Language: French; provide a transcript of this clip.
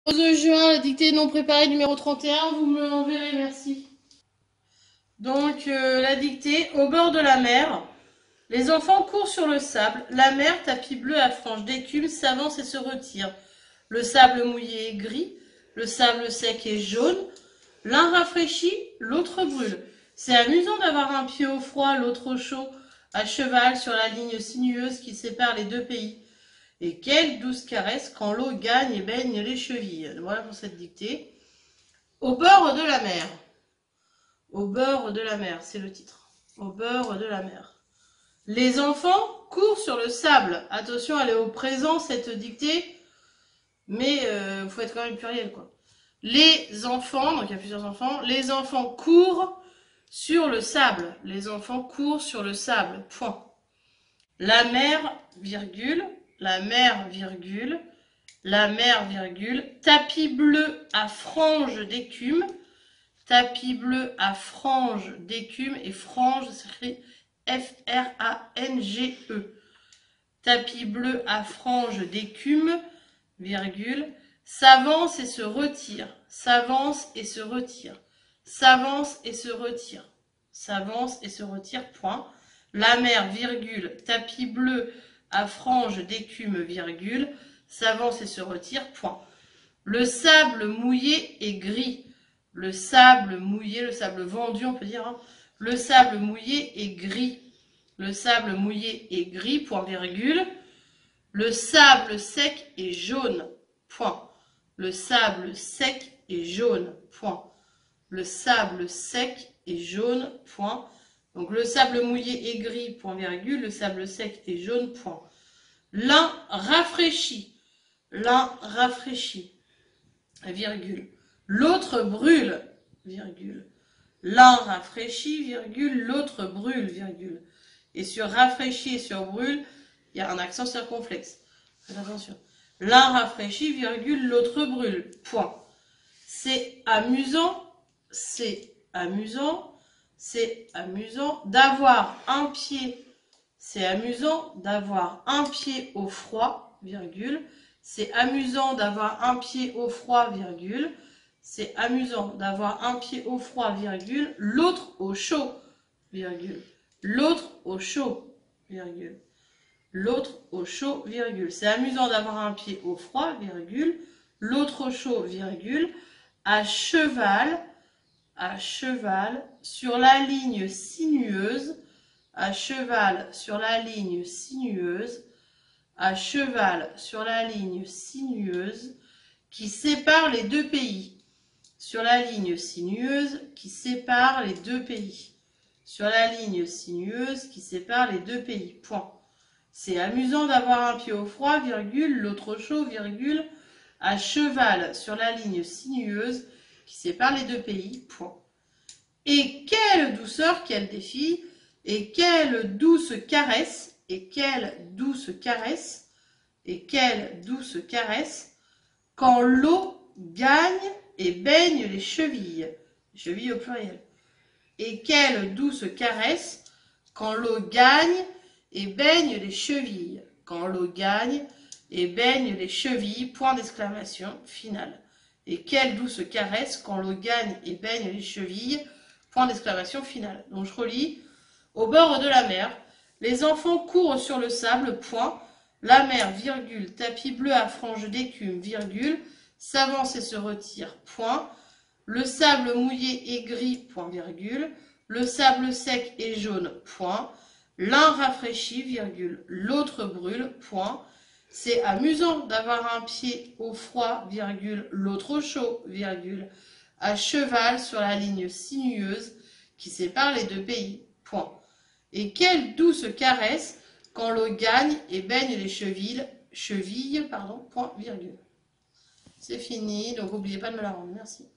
11 juin, la dictée non préparée numéro 31, vous me l'enverrez, merci. Donc, la dictée, au bord de la mer, les enfants courent sur le sable, la mer, tapis bleu à franges d'écume, s'avance et se retire. Le sable mouillé est gris, le sable sec est jaune, l'un rafraîchit, l'autre brûle. C'est amusant d'avoir un pied au froid, l'autre au chaud, à cheval sur la ligne sinueuse qui sépare les deux pays. Et quelle douce caresse quand l'eau gagne et baigne les chevilles. Voilà pour cette dictée. Au bord de la mer. Au bord de la mer, c'est le titre. Au bord de la mer. Les enfants courent sur le sable. Attention, elle est au présent, cette dictée. Mais il faut être quand même pluriel, quoi. Les enfants, donc il y a plusieurs enfants. Les enfants courent sur le sable. Les enfants courent sur le sable. Point. La mer, virgule. La mer, virgule, la mer, virgule, tapis bleu à franges d'écume, tapis bleu à franges d'écume, et frange, c'est écrit F-R-A-N-G-E. Tapis bleu à franges d'écume, virgule, s'avance et se retire, s'avance et se retire, s'avance et se retire, s'avance et se retire, point. La mer, virgule, tapis bleu à franges d'écume, virgule, s'avance et se retire, point. Le sable mouillé est gris. Le sable mouillé, le sable vendu, on peut dire, hein. Le sable mouillé est gris. Le sable mouillé est gris, point, virgule. Le sable sec est jaune, point. Le sable sec est jaune, point. Le sable sec est jaune, point. Donc le sable mouillé est gris, point virgule, le sable sec est jaune, point. L'un rafraîchit, virgule. L'autre brûle, virgule. L'un rafraîchit, virgule, l'autre brûle, virgule. Et sur rafraîchit et sur brûle, il y a un accent circonflexe. Faites attention. L'un rafraîchit, virgule, l'autre brûle, point. C'est amusant, c'est amusant. C'est amusant d'avoir un pied. C'est amusant d'avoir un pied au froid, virgule. C'est amusant d'avoir un pied au froid, virgule. C'est amusant d'avoir un pied au froid, virgule. L'autre au chaud, virgule. L'autre au chaud, virgule. L'autre au chaud, virgule. C'est amusant d'avoir un pied au froid, virgule. L'autre au chaud, virgule. À cheval, sur la ligne sinueuse, à cheval sur la ligne sinueuse, à cheval sur la ligne sinueuse qui sépare les deux pays, sur la ligne sinueuse qui sépare les deux pays, sur la ligne sinueuse qui sépare les deux pays, point. C'est amusant d'avoir un pied au froid, virgule, l'autre au chaud, virgule, à cheval sur la ligne sinueuse qui sépare les deux pays, point. Et quelle douceur, quel défi, et quelle douce caresse, et quelle douce caresse, et quelle douce caresse, quand l'eau gagne et baigne les chevilles au pluriel. Et quelle douce caresse, quand l'eau gagne et baigne les chevilles, quand l'eau gagne et baigne les chevilles, point d'exclamation, finale. Et quelle douce caresse, quand l'eau gagne et baigne les chevilles, point d'exclamation finale. Donc je relis. Au bord de la mer, les enfants courent sur le sable, point. La mer, virgule, tapis bleu à franges d'écume, virgule, s'avance et se retire, point. Le sable mouillé est gris, point, virgule. Le sable sec est jaune, point. L'un rafraîchit, virgule, l'autre brûle, point. C'est amusant d'avoir un pied au froid, virgule, l'autre au chaud, virgule, à cheval sur la ligne sinueuse qui sépare les deux pays, point. Et quelle douce caresse quand l'eau gagne et baigne les chevilles, point, virgule. C'est fini, donc n'oubliez pas de me la rendre, merci.